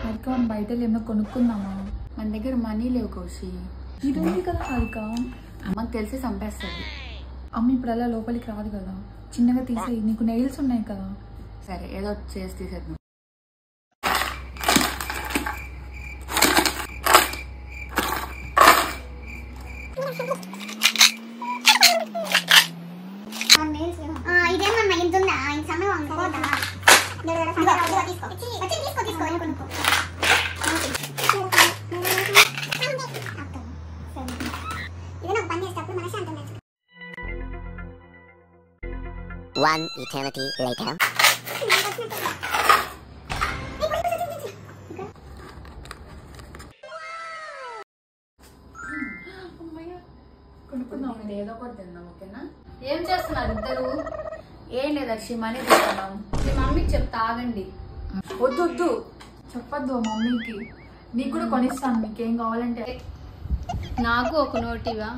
హారిక మనం బయట ఏమన్నా కొనుక్కుందామా? మన దగ్గర మనీ లేవు కౌశి. ఇది ఉంది కదా హారిక, అమ్మకి తెలిసి చంపేస్తుంది. అమ్మ ఇప్పుడు అలా లోపలికి రాదు కదా, చిన్నగా తీసేయి. నీకు నెయిల్స్ ఉన్నాయి కదా. సరే ఏదో చేసి తీసేద్దాం. ఇదేమన్నా ఇంతుందా? ఇంత సమయం One eternity later. కొనుక్కుందాం. ఏదో ఒకటి తిందాం, ఓకేనా? ఏం చేస్తున్నారు ఇద్దరు? ఏం లేదు అక్షి, మనీ తీసుకున్నాం. మీ మమ్మీకి చెప్తా, ఆగండి. వద్దు వద్దు చెప్పొద్దు మమ్మీకి. నీకు కూడా కొనిస్తాను, మీకేం కావాలంటే. నాకు ఒక నోటివా?